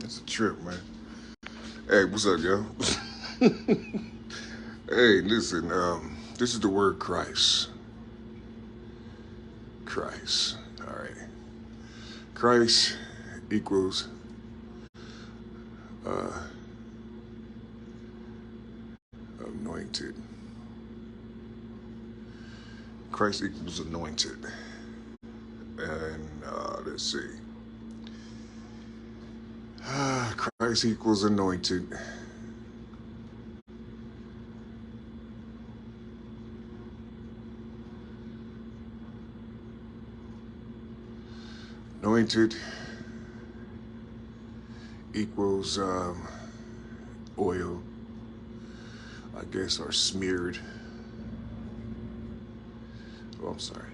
It's a trip, man. Hey, what's up, yo? Hey, listen, this is the word Christ. Christ. All right. Christ equals uh, anointed. Christ equals anointed. And let's see. Christ equals anointed. Anointed equals oil, I guess, or smeared. Oh, I'm sorry.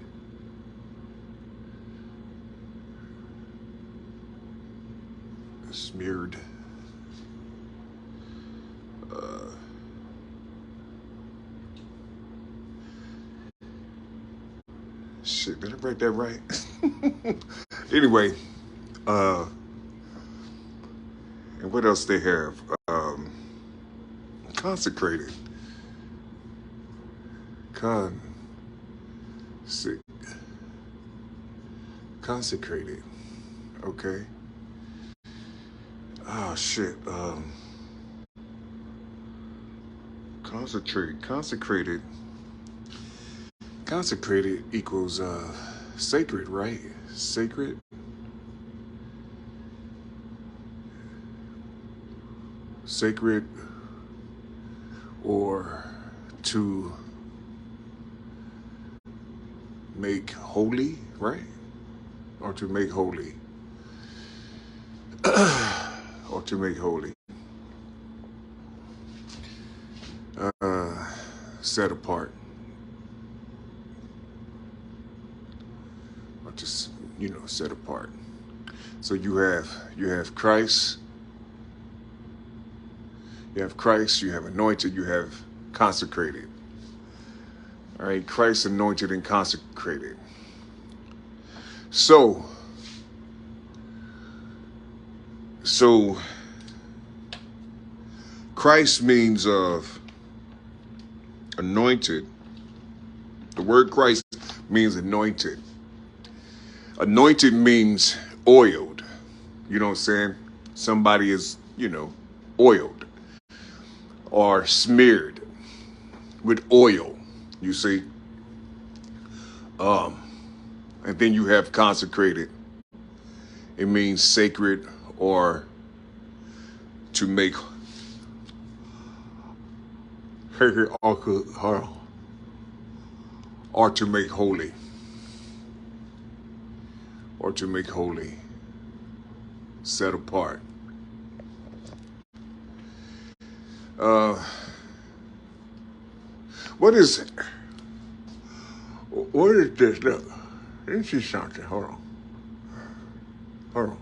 Smeared. Uh, Shit, did I write that right? Anyway, uh, and what else they have? Consecrated. Con. Sick. Consecrated. Okay. Oh shit. Concentrate. Consecrated. Consecrated equals sacred, right? Sacred. Sacred, or to make holy, right? Or to make holy. Or to make holy. Uh, Set apart. Or just, set apart. So you have Christ, you have anointed, you have consecrated. All right, Christ anointed and consecrated. So Christ means of anointed. The word Christ means anointed. Anointed means oiled. You know what I'm saying? Somebody is, oiled or smeared with oil, you see? Um, and then you have consecrated. It means sacred, or to make or to make holy. Or to make holy. Set apart. Uh, what is this? Look, this is something. Hold on. Hold on.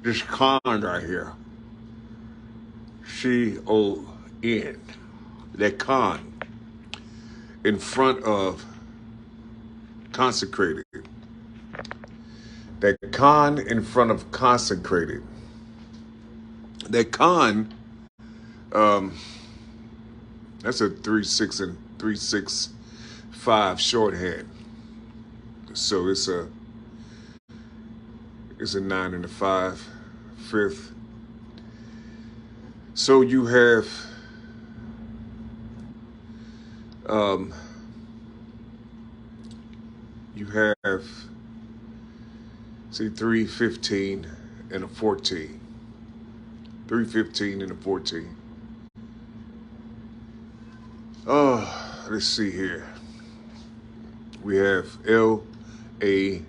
This con right here. C-O-N. That con in front of consecrated. That con in front of consecrated. That con, that's a 3-6 and 3-6-5 shorthand. So it's a 9 and a 5, fifth. So you have see 3-15 and a 14. 3-15 and a 14. Oh, let's see here. We have LAWS.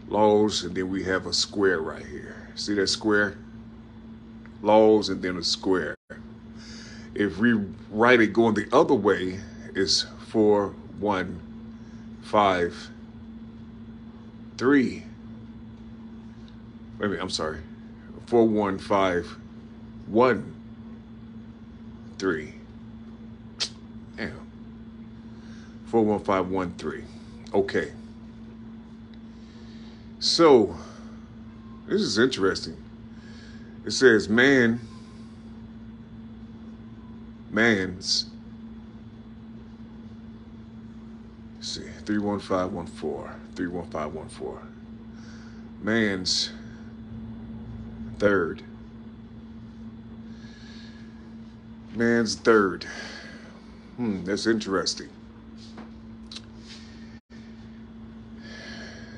Laws, and then we have a square right here. See that square? Laws and then a square. If we write it going the other way, it's 4-1-5-3. Wait a minute, I'm sorry. 4-1-5-1-3. Damn. 4-1-5-1-3. Okay. So, this is interesting. It says man's, let's see, 31514. Man's third. Man's third. That's interesting.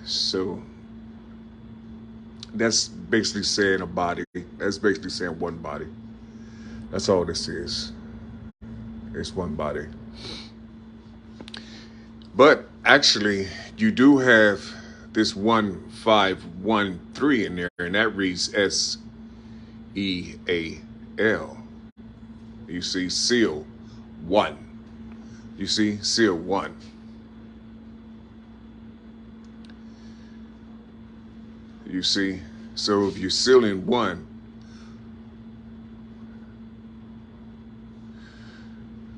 So that's basically saying a body. That's basically saying one body. That's all this is. It's one body. But actually, you do have this 1513 in there, and that reads SEAL. You see, seal one. You see, seal one. You see, so if you're sealing one,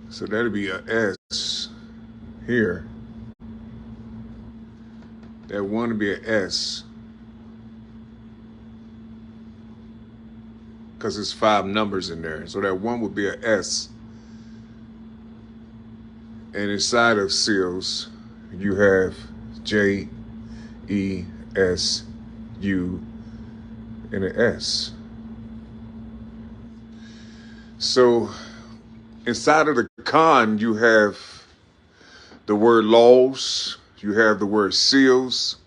so that'll be a S here. That one would be an S because there's 5 numbers in there. So that one would be an S. And inside of seals, you have JESU and an S. So inside of the con, you have the word laws, you have the word seals,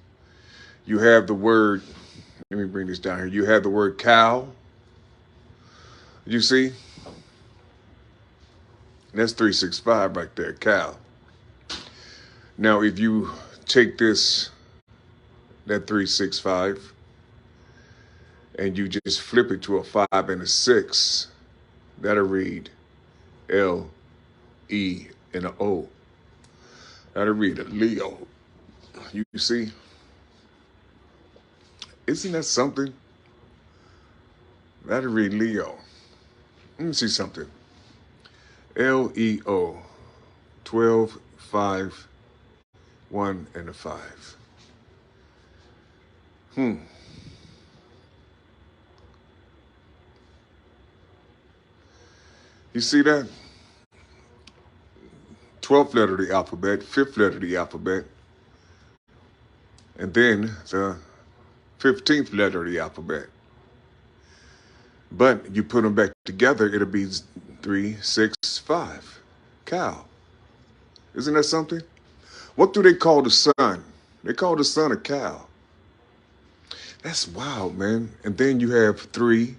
you have the word, let me bring this down here, you have the word cow. You see? That's 365 right there, cow. Now, if you take this, that 365, and you just flip it to a 5 and a 6, that'll read L, E, and an O. That'll read a Leo. You see? Isn't that something? That'll read Leo. Let me see something. LEO. 12, 5, 1, and a 5. You see that? 12th letter of the alphabet, 5th letter of the alphabet, and then the 15th letter of the alphabet. But you put them back together, it'll be 3, 6, 5. Cow. Isn't that something? What do they call the sun? They call the sun a cow. That's wild, man. And then you have 3,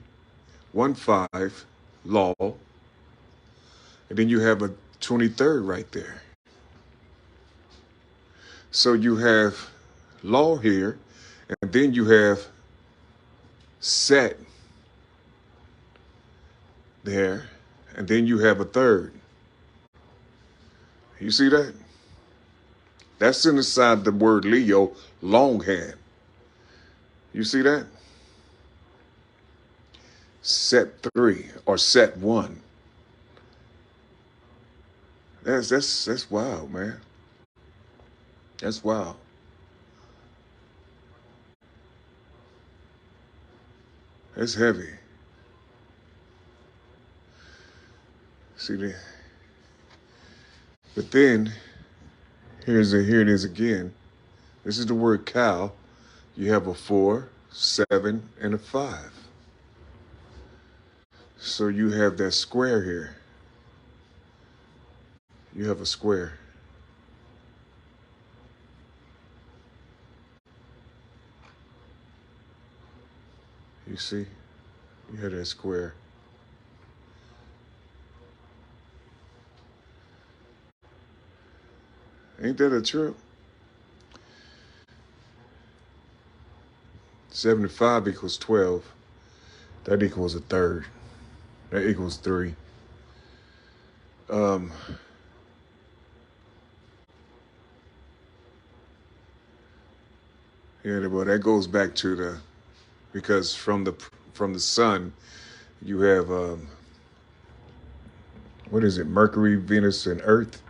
1, 5, law. And then you have a 23rd right there. So you have law here, and then you have set there, and then you have a third. You see that? That's inside the word Leo, longhand. You see that? Set 3 or set 1. That's wild, man. That's wild. That's heavy. See that? But then here it is again. This is the word cow. You have a 4, 7, and a 5. So you have that square here. You have a square. You see? You have that square. Ain't that a trip? 75 equals 12. That equals a third. That equals 3. Yeah, well, that goes back to because from the sun, you have what is it? Mercury, Venus, and Earth,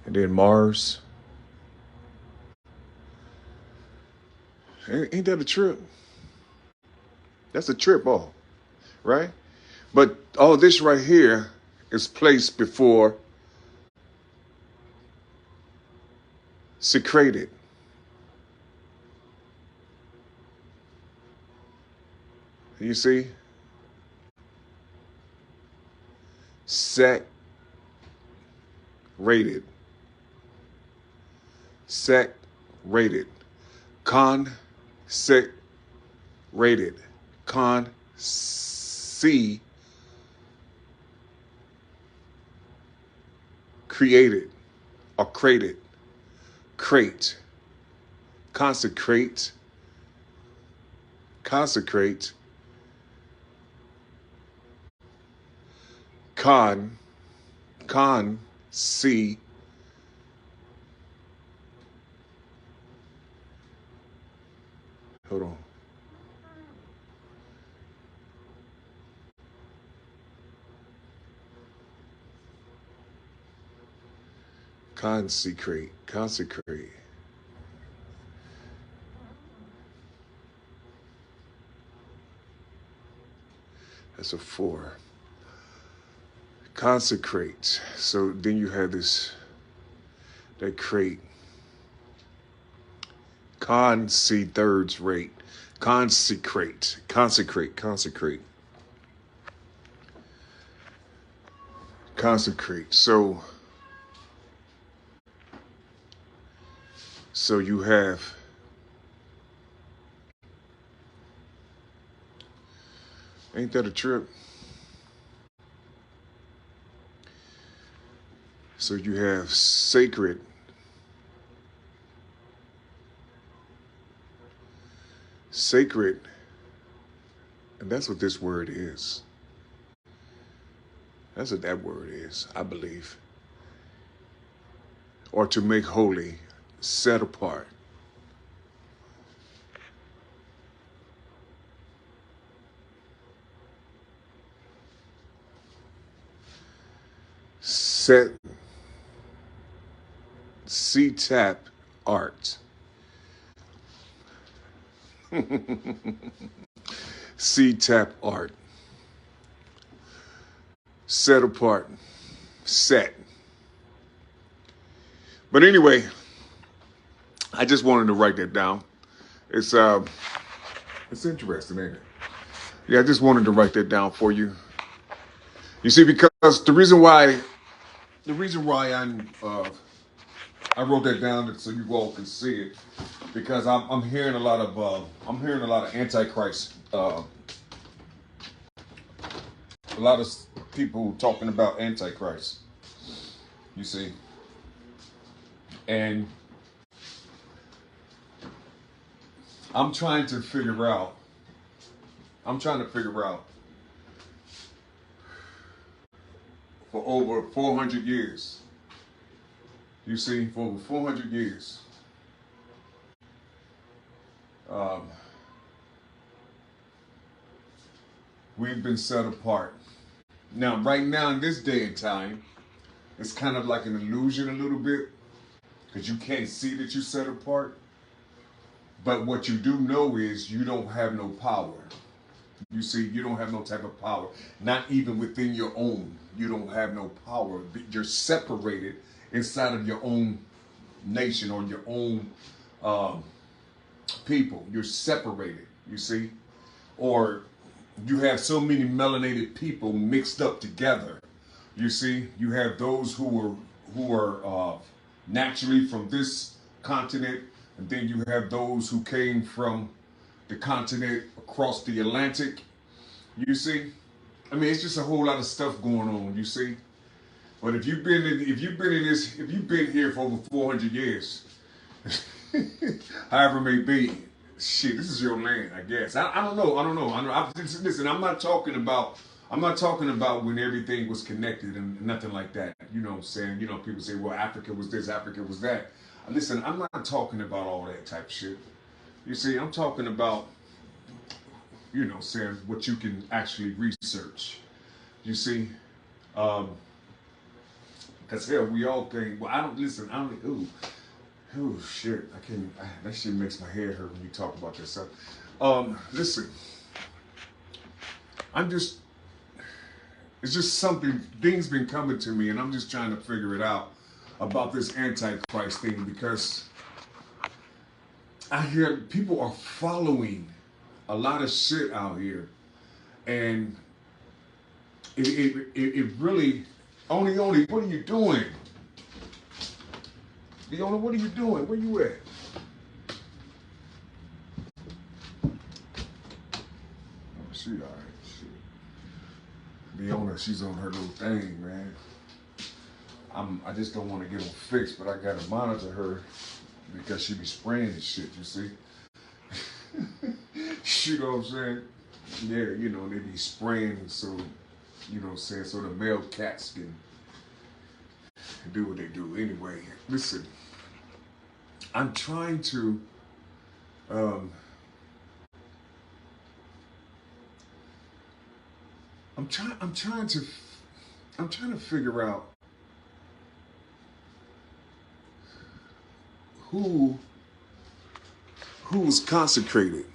and then Mars. Ain't that a trip? That's a trip, all right? But all this right here is placed before secreted. You see? Set rated. Set rated. Con set rated. Con C created or created. Crate. Consecrate. Consecrate. Con C hold on. Consecrate. Consecrate. That's a 4. Consecrate. So then you have this, that crate. Con C thirds rate. Consecrate. Consecrate. Consecrate. Consecrate. So you have ain't that a trip? So you have sacred, sacred, and that's what this word is. That's what that word is, I believe. Or to make holy, set apart. Set, C-tap art. C-tap art. Set apart. Set. But anyway, I just wanted to write that down. It's interesting, ain't it? Yeah, I just wanted to write that down for you. You see, because the reason why I wrote that down so you all can see it, because I'm hearing a lot of antichrist, a lot of people talking about antichrist. You see, and I'm trying to figure out. For over 400 years. You see, for over 400 years, um, we've been set apart. Now, right now, in this day and time, it's kind of like an illusion a little bit, because you can't see that you're set apart. But what you do know is you don't have no power. You see, you don't have no type of power. Not even within your own. You don't have no power. You're separated inside of your own nation or your own um, people. You're separated, you see? Or you have so many melanated people mixed up together. You see, you have those who are naturally from this continent, and then you have those who came from the continent across the Atlantic. You see, I mean, it's just a whole lot of stuff going on. You see, but if you've been here for over 400 years, however it may be, shit, this is your land, I guess. I don't know. Listen, I'm not talking about when everything was connected and nothing like that. You know what I'm saying? You know, people say, well, Africa was this, Africa was that. Listen, I'm not talking about all that type of shit. You see, I'm talking about, saying what you can actually research. You see, because hell, we all think. Well, I don't listen. I don't. Ooh, Oh shit! I can't. That shit makes my head hurt when you talk about this stuff. Listen, I'm just. It's just something. Things been coming to me, and I'm just trying to figure it out about this Antichrist thing because I hear people are following a lot of shit out here, and it really. Only, what are you doing? Leona, what are you doing? Where you at? Oh, she all right. Shit. Leona, she's on her little thing, man. I just don't want to get them fixed, but I gotta monitor her because she be spraying and shit. You see? You know what I'm saying? Yeah, you know they be spraying, so you know what I'm saying. So the male cats can do what they do. Anyway, listen, I'm trying to. Um, I'm trying. I'm trying to figure out who who's consecrated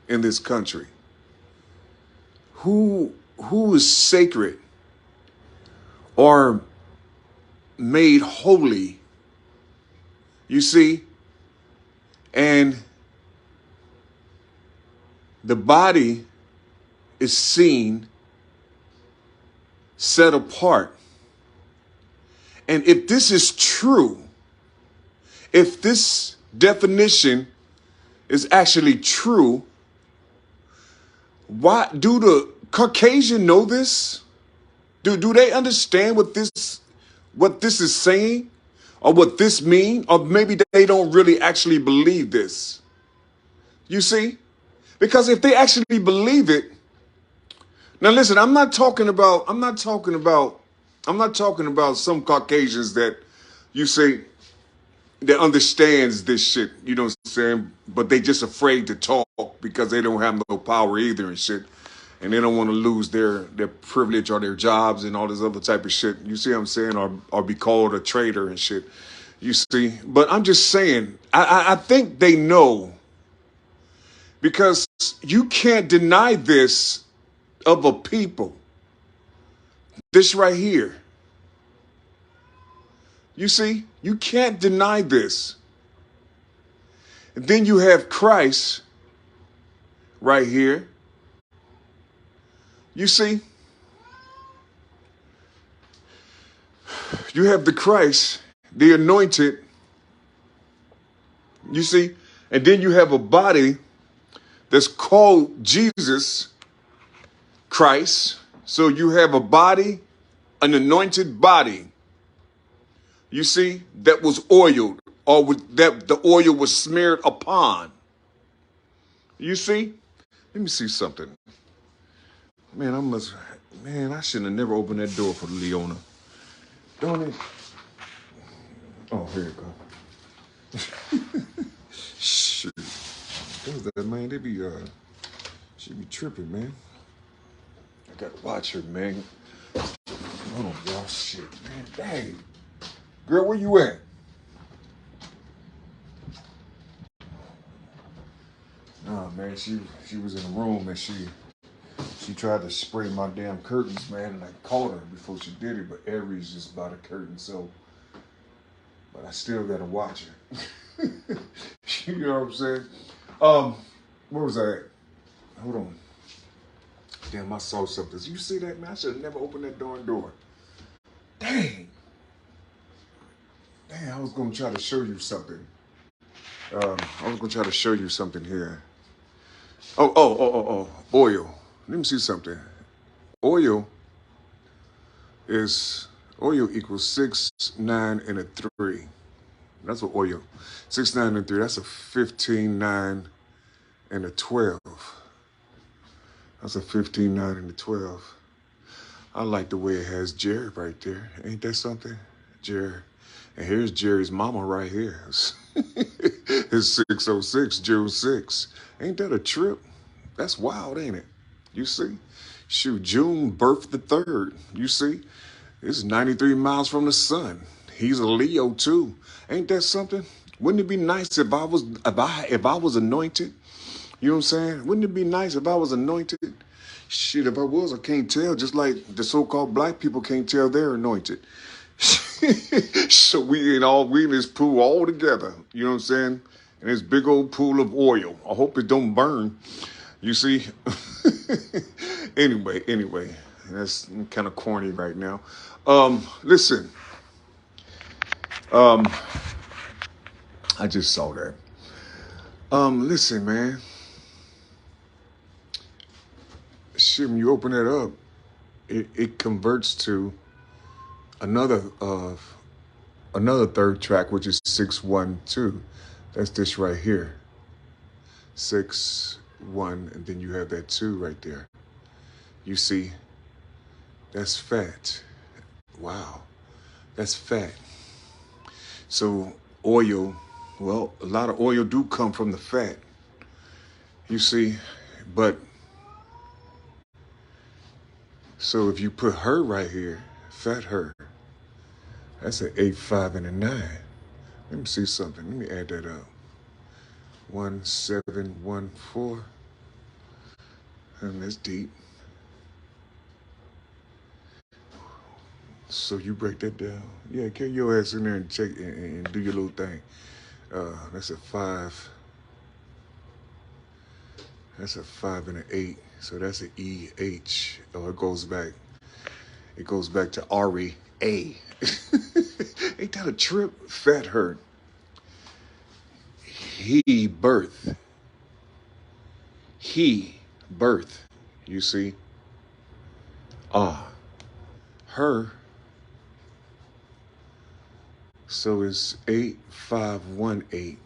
in this country. Who is sacred or made holy. You see, and the body is seen, set apart. And if this is true, if this definition is actually true, why do the Caucasian know this? Do they understand what this is saying or what this means? Or maybe they don't really actually believe this. You see? Because if they actually believe it, now listen, I'm not talking about some Caucasians that you say that understands this shit, you know what I'm saying? But they just afraid to talk because they don't have no power either and shit. And they don't want to lose their privilege or their jobs and all this other type of shit. You see what I'm saying? Or be called a traitor and shit. You see? But I'm just saying, I think they know because you can't deny this of a people. This right here. You see? You can't deny this. And then you have Christ right here. You see? You have the Christ, the anointed. You see? And then you have a body that's called Jesus Christ. So you have a body, an anointed body. You see? That was oiled or that the oil was smeared upon. You see? Let me see something. Man, I shouldn't have never opened that door for Leona. Don't it? Oh, here you go. Shit. Does that, man? She be tripping, man. I gotta watch her, man. Hold on, y'all. Shit, man. Dang. Girl, where you at? Nah, man, she was in the room and she tried to spray my damn curtains, man, and I caught her before she did it, but Aries just by the curtain, so but I still gotta watch her. You know what I'm saying? Where was I at? Hold on. Damn, I saw something. You see that, man? I should have never opened that darn door. Dang. I was gonna try to show you something. I was gonna try to show you something here. Oh. Oil. Let me see something. Oil oil equals 6, 9, and a 3. That's what oil. 6, 9, and 3. That's a 15, 9, and a 12. That's a 15, 9, and a 12. I like the way it has Jerry right there. Ain't that something? Jerry. And here's Jerry's mama right here. It's 606, June 6. Ain't that a trip? That's wild, ain't it? You see? Shoot, June birthed the 3rd. You see? It's 93 miles from the sun. He's a Leo too. Ain't that something? Wouldn't it be nice if I was anointed? You know what I'm saying? Wouldn't it be nice if I was anointed? Shit, if I was, I can't tell. Just like the so-called black people can't tell they're anointed. So we in this pool all together. You know what I'm saying? In this big old pool of oil. I hope it don't burn. You see? Anyway, that's kind of corny right now. Listen. Um, I just saw that. Listen, man. Shit, when you open that up, it converts to another another third track, which is 612. That's this right here. 6-1, and then you have that 2 right there. You see, that's fat. Wow, that's fat. So oil, well, a lot of oil do come from the fat. You see, but so if you put her right here, fat her, that's an 8, 5, and a 9. Let me see something. Let me add that up. 1, 7, 1, 4. And that's deep. So you break that down. Yeah, carry your ass in there and check and do your little thing. That's a 5. That's a 5 and an 8. So that's an E H. Oh, it goes back. It goes back to Ari A. Ain't that a trip? Fat her. He birth. He birth. You see? Her. So it's 8, 5, 1, 8.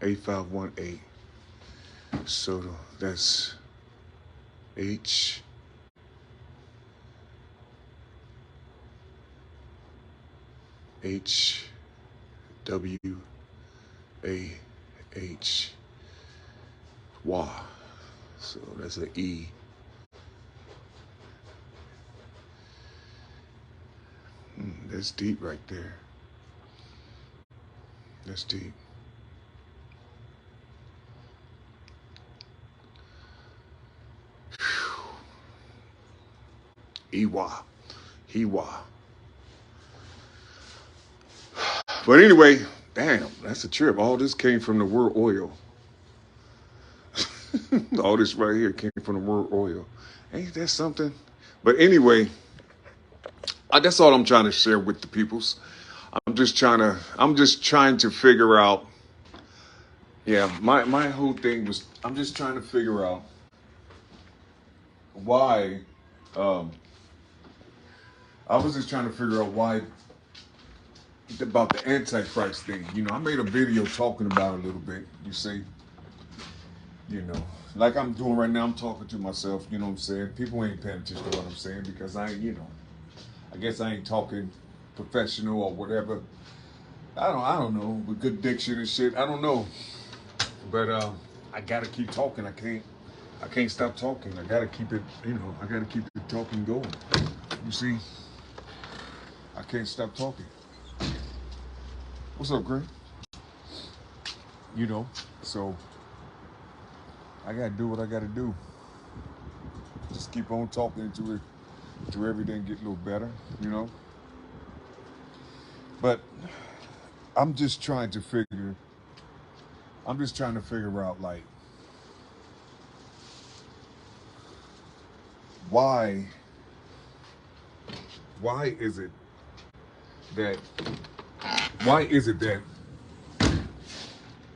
8, 5, 1, 8. So that's H. H. W. A. H. Y. So that's an E. That's deep right there. That's deep. Ewa. Hewa. But anyway, damn, that's a trip. All this came from the word oil. All this right here came from the word oil. Ain't that something? But anyway, that's all I'm trying to share with the peoples. I'm just trying to figure out. Yeah, my whole thing was I'm just trying to figure out why. I was just trying to figure out why about the Antichrist thing. You know, I made a video talking about it a little bit. You see, you know, like I'm doing right now. I'm talking to myself. You know what I'm saying? People ain't paying attention to what I'm saying because I guess I ain't talking professional or whatever. I don't know, with good diction and shit. I don't know, but I gotta keep talking. I can't stop talking. I gotta keep it. I gotta keep the talking going. You see, I can't stop talking. What's up, Greg? So I gotta do what I gotta do. Just keep on talking to everything get a little better. But I'm just trying to figure out, like, why is it that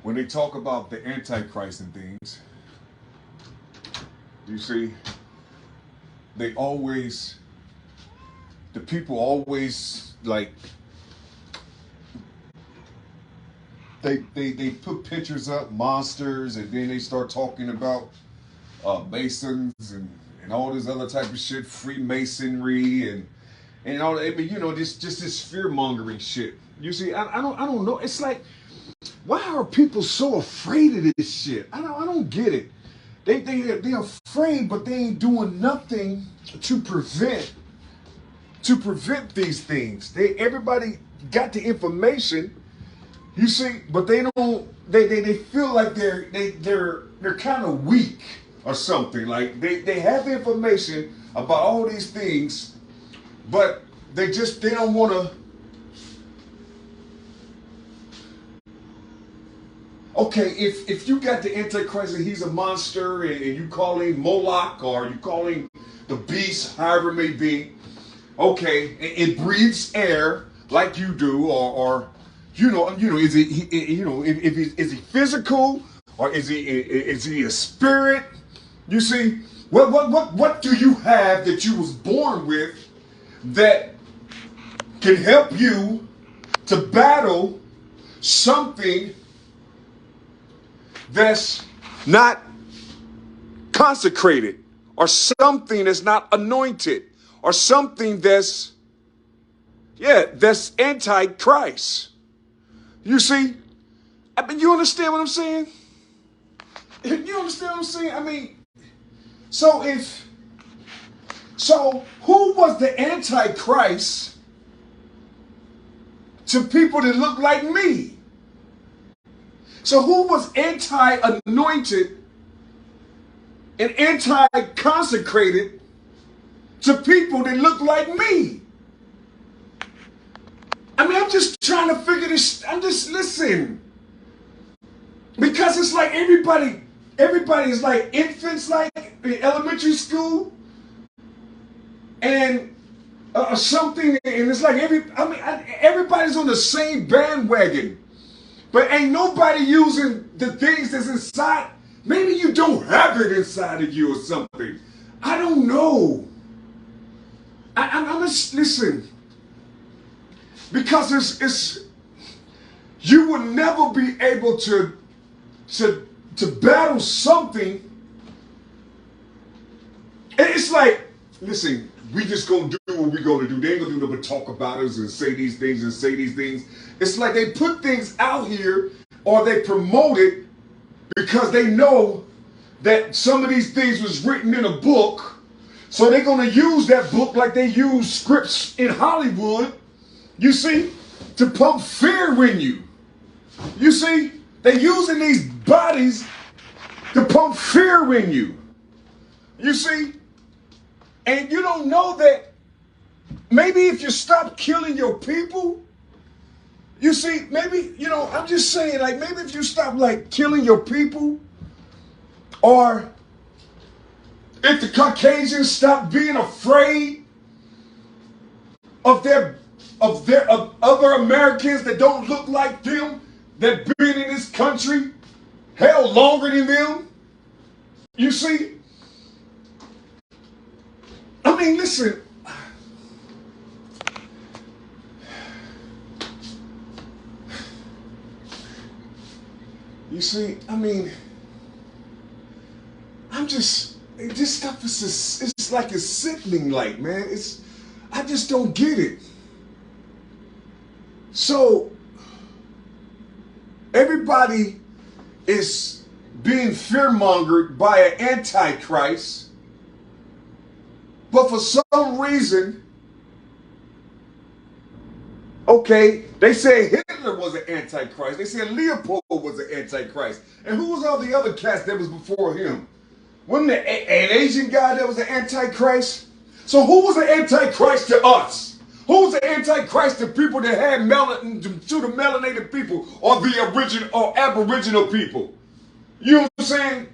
when they talk about the Antichrist and things, you see, the people always, like, they put pictures up, monsters, and then they start talking about Masons and all this other type of shit, Freemasonry and all that. But just this fear mongering shit. You see, I don't know. It's like, why are people so afraid of this shit? I don't get it. They're afraid, but they ain't doing nothing to prevent to prevent these things. Everybody got the information, you see, but they don't. They feel like they're kind of weak or something. Like they have the information about all these things, but they don't want to. Okay, if you got the Antichrist and he's a monster and you call him Moloch or you call him the beast, however it may be, okay, it breathes air like you do, or is it is he physical or is he a spirit? You see, what do you have that you was born with that can help you to battle something that's not consecrated, or something that's not anointed, or something that's anti-Christ? You see, I mean, you understand what I'm saying? You understand what I'm saying? I mean, so who was the anti-Christ to people that look like me? So who was anti-anointed and anti-consecrated to people that look like me? I mean, I'm just trying to figure this. Listen. Because it's like everybody is like infants, like in elementary school and something. And it's like everybody's on the same bandwagon. But ain't nobody using the things that's inside. Maybe you don't have it inside of you or something. I don't know. I'm just, listen. Because it's you will never be able to battle something. It's like, listen, we just gonna do what we gonna do. They ain't gonna do nothing but talk about us and say these things and say these things. It's like they put things out here or they promote it because they know that some of these things was written in a book. So they're gonna use that book like they use scripts in Hollywood, you see, to pump fear in you. You see, they're using these bodies to pump fear in you. You see, and you don't know that maybe if you stop killing your people, you see, maybe, I'm just saying, like, maybe if you stop, like, killing your people, or if the Caucasians stop being afraid of other Americans that don't look like them, that been in this country hell longer than them, you see? I mean, listen. You see, I mean, this stuff is just, it's like it's sickening, like, man. I just don't get it. So, everybody is being fear-mongered by an antichrist, but for some reason, okay, they say Hitler was an antichrist. They said Leopold was an antichrist. And who was all the other cats that was before him? Wasn't there an Asian guy that was an antichrist? So who was an antichrist to us? Who was the antichrist to people that had melanin, to the melanated people, or the original or aboriginal people? You know what I'm saying?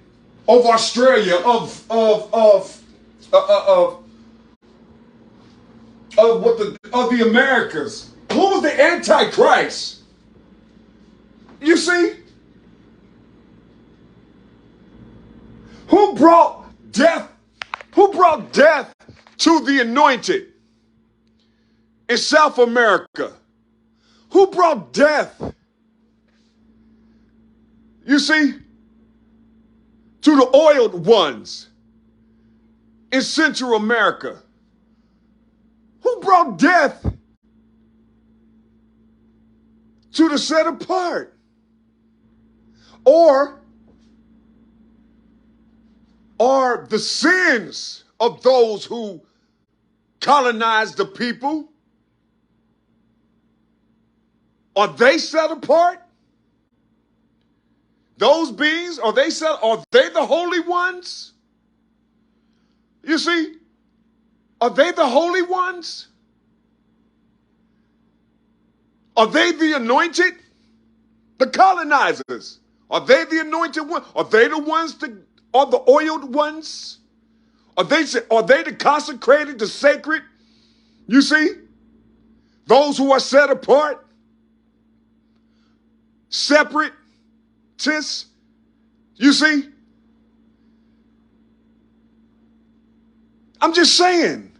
Of Australia, of the Americas. Who was the antichrist? You see? Who brought death? Who brought death to the anointed in South America? Who brought death? You see? To the oiled ones in Central America. Who brought death to the set apart? Or are the sins of those who colonize the people? Are they set apart? Those beings, are they the holy ones? You see, are they the holy ones? Are they the anointed? The colonizers. Are they the anointed ones? Are they the ones that are the oiled ones? Are they the consecrated, the sacred? You see? Those who are set apart, separatists. You see? I'm just saying.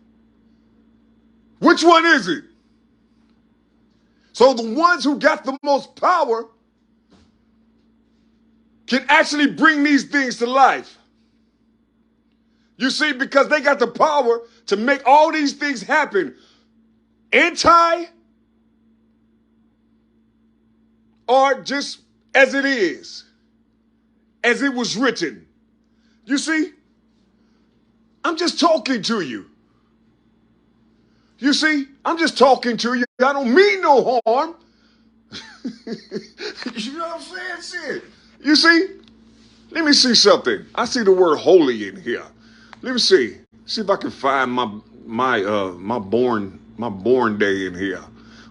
Which one is it? So the ones who got the most power can actually bring these things to life. You see, because they got the power to make all these things happen. Anti or just as it is, as it was written. You see, I'm just talking to you. You see, I'm just talking to you. I don't mean no harm. You know what I'm saying? Shit. You see, let me see something. I see the word holy in here. Let me see. See if I can find my born day in here.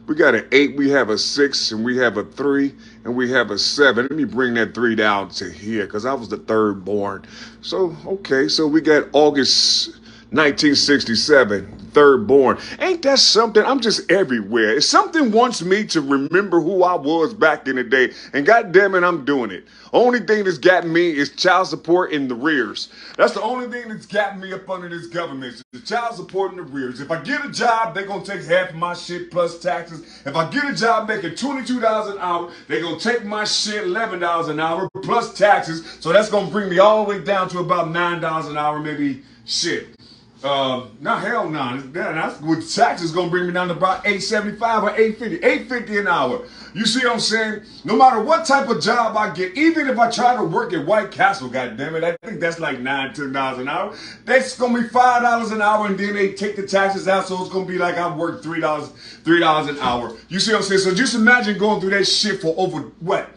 We got an 8, we have a 6, and we have a 3, and we have a 7. Let me bring that 3 down to here because I was the 3rd born. So, okay, so we got August 1967, 3rd born. Ain't that something? I'm just everywhere. If something wants me to remember who I was back in the day, and goddamn it, I'm doing it. Only thing that's got me is child support in the rears. That's the only thing that's got me up under this government. The child support in the rears. If I get a job, they're going to take half of my shit plus taxes. If I get a job making $22 an hour, they're going to take my shit $11 an hour plus taxes. So that's going to bring me all the way down to about $9 an hour, maybe shit. Not hell no. That's with taxes gonna bring me down to about $8.75 or $8.50 an hour. You see what I'm saying? No matter what type of job I get, even if I try to work at White Castle, goddammit, I think that's like $10 an hour. That's gonna be $5 an hour, and then they take the taxes out, so it's gonna be like I worked $3 an hour. You see what I'm saying? So just imagine going through that shit for over what?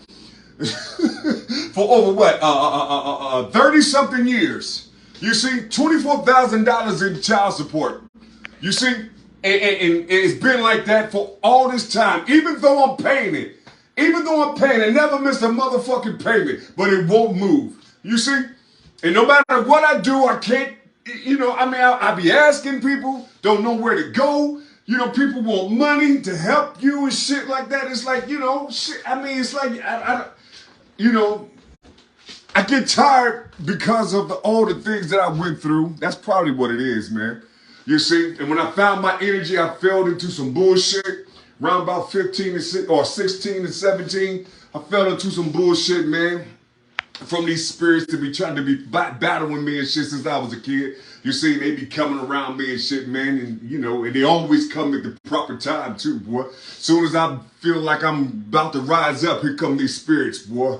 For over what? 30-something years. You see, $24,000 in child support. You see, and it's been like that for all this time. Even though I'm paying it, never missed a motherfucking payment, but it won't move. You see, and no matter what I do, I can't. You know, I mean, I be asking people, don't know where to go. You know, people want money to help you and shit like that. It's like, you know, shit. I mean, it's like you know. I get tired because of all the things that I went through. That's probably what it is, man. You see, and when I found my energy, I fell into some bullshit. Around about 15 or 16 and 17, I fell into some bullshit, man. From these spirits to be trying to be battling me and shit since I was a kid. You see, they be coming around me and shit, man. And, you know, and they always come at the proper time, too, boy. Soon as I feel like I'm about to rise up, here come these spirits, boy.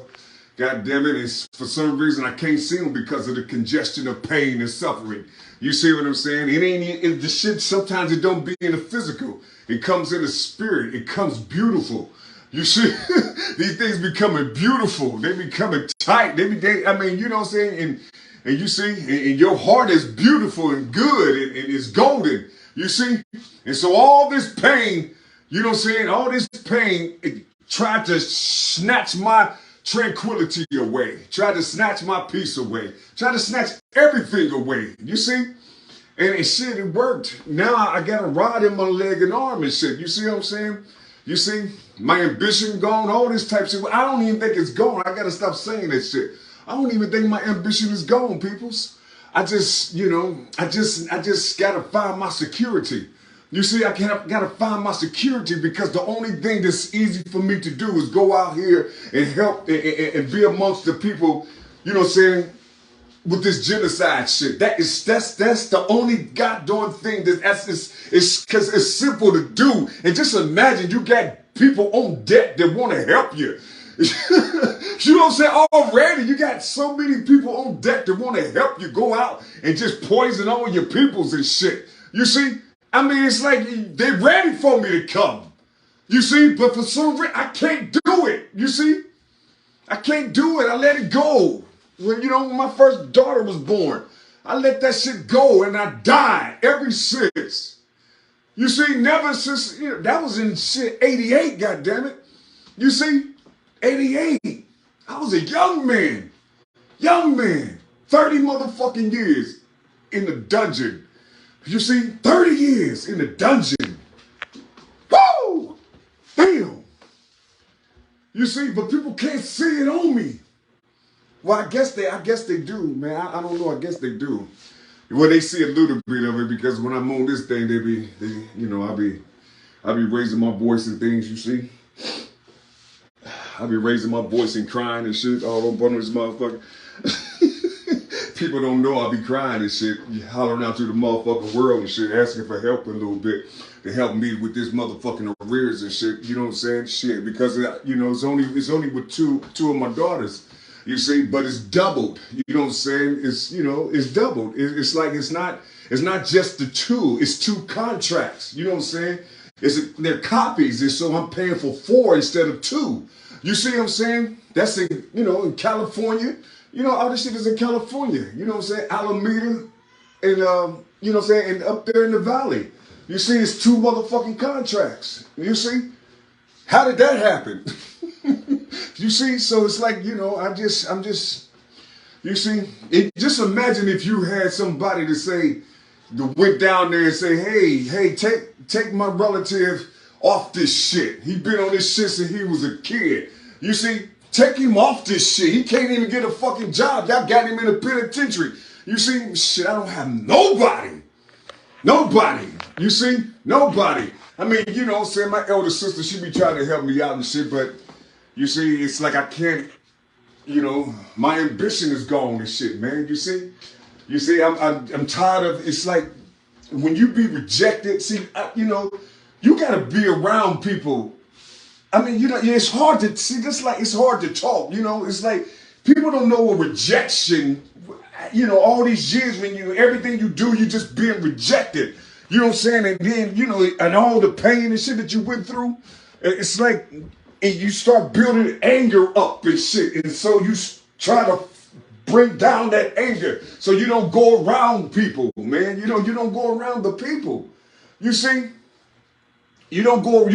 God damn it, and for some reason I can't see them because of the congestion of pain and suffering. You see what I'm saying? The shit, sometimes it don't be in the physical. It comes in the spirit. It comes beautiful. You see, these things becoming beautiful. They becoming tight. I mean, you know what I'm saying? And you see, and your heart is beautiful and good and it's golden. You see? And so all this pain, you know what I'm saying? All this pain, it tried to snatch my tranquility away, try to snatch my peace away, try to snatch everything away. You see? And shit, it worked. Now I got a rod in my leg and arm and shit. You see what I'm saying? You see? My ambition gone, all this type of shit. I don't even think it's gone. I gotta stop saying that shit. I don't even think my ambition is gone, peoples. I just, you know, I just gotta find my security. You see, I gotta find my security because the only thing that's easy for me to do is go out here and help and be amongst the people, you know what I'm saying, with this genocide shit. That's the only goddamn thing it's because it's simple to do. And just imagine you got people on deck that want to help you. You know what I'm saying? Already you got so many people on deck that want to help you go out and just poison all your peoples and shit. You see? I mean, it's like they're ready for me to come. You see, but for some reason, I can't do it. You see? I can't do it. I let it go. When my first daughter was born, I let that shit go and I died ever since. You see, never since, that was in shit 88, goddammit. You see? 88. I was a young man. Young man. 30 motherfucking years in the dungeon. You see? 30 years in the dungeon. Woo! Damn. You see, but people can't see it on me. Well, I guess they do, man. I don't know. I guess they do. Well, they see a little bit of it because when I'm on this thing, I be raising my voice and things. You see, I be raising my voice and crying and shit all up on this motherfucker. People don't know I be crying and shit, hollering out to the motherfucking world and shit, asking for help a little bit to help me with this motherfucking arrears and shit. You know what I'm saying? Shit, because it's only with two of my daughters. You see, but it's doubled. You know what I'm saying? It's doubled. It's like it's not just the two. It's two contracts. You know what I'm saying? They're copies, and so I'm paying for 4 instead of 2. You see what I'm saying? That's in California. All this shit is in California. You know what I'm saying? Alameda, and you know what I'm saying, and up there in the valley. You see, it's 2 motherfucking contracts. You see? How did that happen? You see, so it's like, you see, just imagine if you had somebody went down there and say, hey, take my relative off this shit. He been on this shit since he was a kid. You see, take him off this shit. He can't even get a fucking job. Y'all got him in a penitentiary. You see, shit, I don't have nobody. Nobody. You see, nobody. I mean, saying my elder sister, she be trying to help me out and shit, but you see, it's like I can't, my ambition is gone and shit, man. You see, I'm tired of, it's like when you be rejected, see, you gotta be around people. I mean, it's hard to see, just like it's hard to talk, it's like people don't know what rejection, all these years when everything you do, you just being rejected. You know what I'm saying? And then, and all the pain and shit that you went through, it's like, and you start building anger up and shit. And so you try to bring down that anger so you don't go around people, man. You don't go around the people. You see? You don't go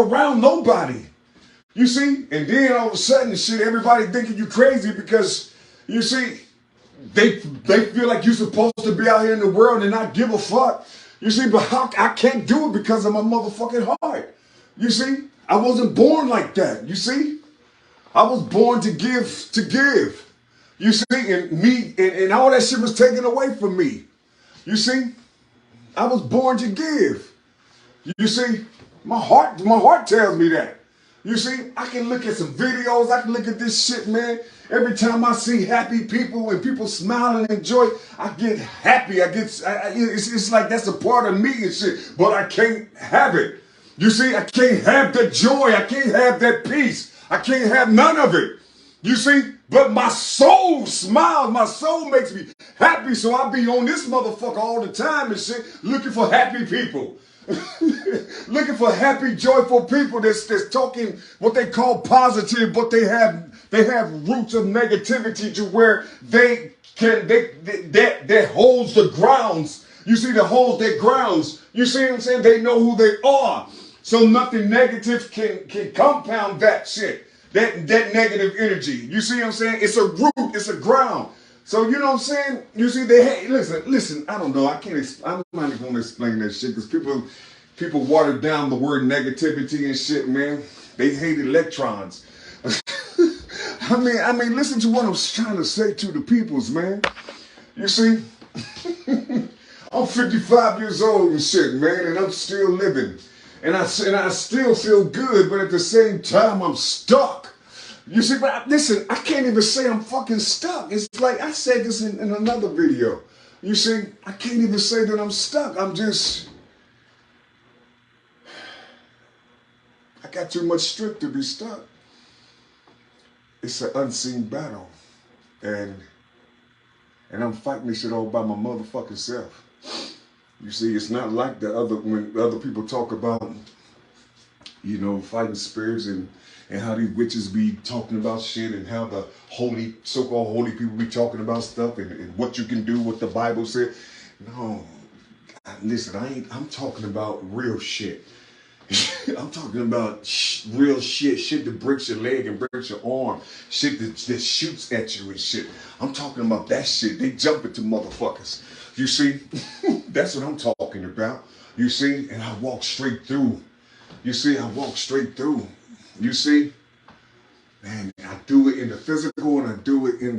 around nobody. You see? And then all of a sudden, shit, everybody thinking you crazy because, you see, they feel like you're supposed to be out here in the world and not give a fuck. You see, but I can't do it because of my motherfucking heart. You see? I wasn't born like that. You see? I was born to give. You see? And all that shit was taken away from me. You see? I was born to give. You see? My heart tells me that. You see, I can look at some videos, I can look at this shit, man. Every time I see happy people and people smile and enjoy, I get happy. It's like that's a part of me and shit, but I can't have it. You see, I can't have that joy. I can't have that peace. I can't have none of it. You see, but my soul smiles. My soul makes me happy, so I be on this motherfucker all the time and shit, looking for happy people. Looking for happy, joyful people that's talking what they call positive, but they have roots of negativity to where that holds the grounds. You see, that holds their grounds. You see what I'm saying? They know who they are. So nothing negative can compound that shit. That negative energy. You see what I'm saying? It's a root, it's a ground. So you know what I'm saying? You see, listen, I don't know. I'm not even gonna explain that shit because people water down the word negativity and shit, man. They hate electrons. I mean, listen to what I'm trying to say to the peoples, man. You see, I'm 55 years old and shit, man, and I'm still living. And I still feel good, but at the same time, I'm stuck. You see, but listen, I can't even say I'm fucking stuck. It's like, I said this in another video. You see, I can't even say that I'm stuck. I got too much strength to be stuck. It's an unseen battle. And I'm fighting this shit all by my motherfucking self. You see, it's not like when other people talk about, fighting spirits and how these witches be talking about shit and how the so-called holy people be talking about stuff and what you can do, what the Bible said. No, listen, I'm talking about real shit. I'm talking about real shit that breaks your leg and breaks your arm, shit that shoots at you and shit. I'm talking about that shit. They jump into motherfuckers. You see, that's what I'm talking about. You see, and I walk straight through. You see, I walk straight through. You see, man, I do it in the physical and I do it in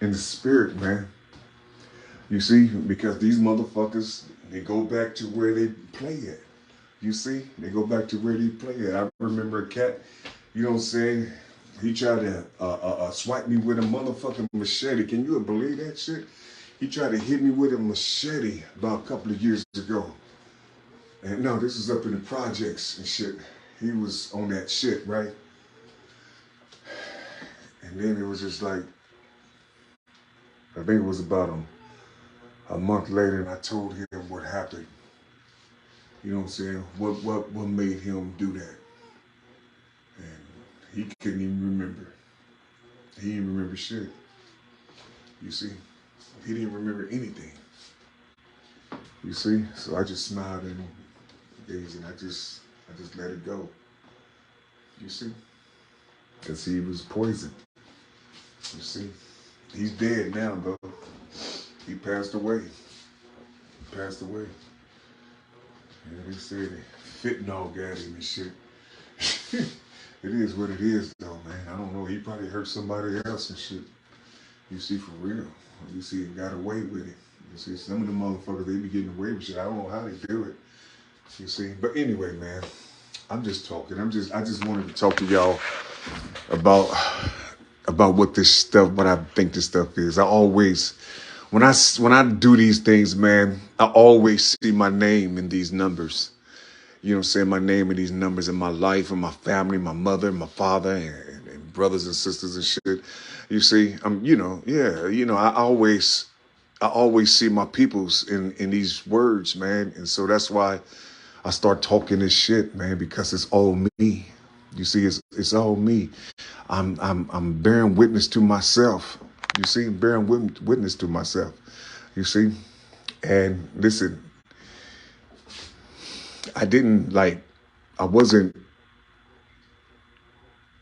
the spirit, man. You see, because these motherfuckers, they go back to where they play at. You see, they go back to where they play at. I remember a cat, you know what I'm saying? He tried to swipe me with a motherfucking machete. Can you believe that shit? He tried to hit me with a machete about a couple of years ago. And no, this is up in the projects and shit. He was on that shit, right? And then it was just like, I think it was about a month later, and I told him what happened. You know what I'm saying? What made him do that? And he couldn't even remember. He didn't remember shit. You see? He didn't remember anything. You see? So I just smiled at him days and I just let it go. You see? Because he was poisoned. You see? He's dead now, bro. He passed away. Passed away. Yeah, they said fentanyl got him and shit. It is what it is, though, man. I don't know. He probably hurt somebody else and shit. You see, for real. You see, he got away with it. You see, some of the motherfuckers, they be getting away with shit. I don't know how they do it. You see, but anyway, man, I'm just talking. I just wanted to talk to y'all about what this stuff, what I think this stuff is. I always, when I do these things, man, I always see my name in these numbers. You know what I'm saying? My name in these numbers in my life, and my family, my mother, my father, and brothers and sisters and shit. You see, I always see my peoples in these words, man. And so that's why I start talking this shit, man, because it's all me. You see, it's all me. I'm bearing witness to myself. You see, bearing witness to myself. You see, and listen,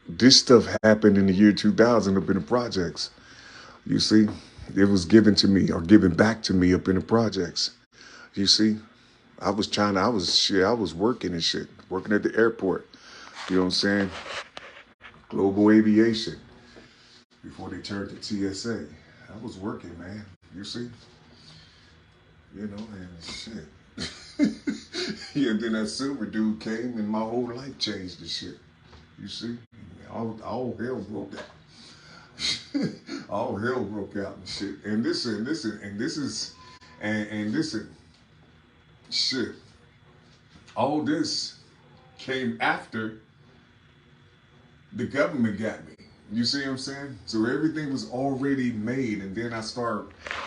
this stuff happened in the year 2000 up in the projects. You see, it was given to me or given back to me up in the projects. You see, I was working and shit, working at the airport. You know what I'm saying? Global aviation. Before they turned to TSA. I was working, man. You see? You know, and shit. Yeah, then that silver dude came and my whole life changed and shit. You see? All hell broke out. All hell broke out and shit. And listen, shit. All this came after the government got me. You see what I'm saying? So everything was already made, and then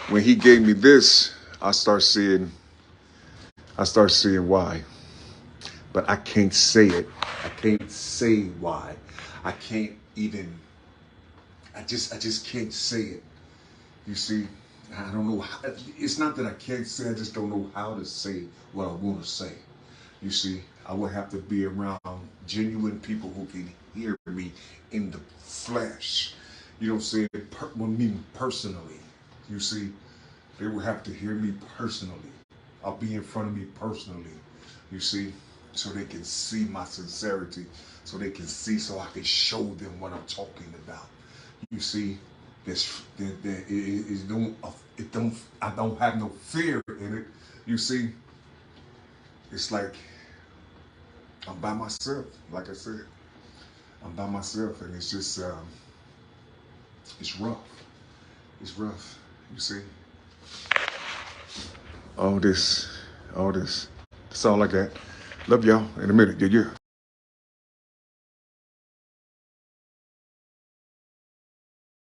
when he gave me this, I start seeing why. But I can't say it. I can't say why. I can't even, I just can't say it. You see, I don't know how, it's not that I can't say, I just don't know how to say what I want to say. You see, I would have to be around genuine people who can hear me in the flesh. You know what I'm saying? Personally. You see, they would have to hear me personally. I'll be in front of me personally. You see, so they can see my sincerity. So they can see, so I can show them what I'm talking about. You see, I don't have no fear in it. You see, it's like I'm by myself, like I said. I'm by myself, and it's just, it's rough. It's rough, you see. All this. That's all I got. Love y'all in a minute. Yeah.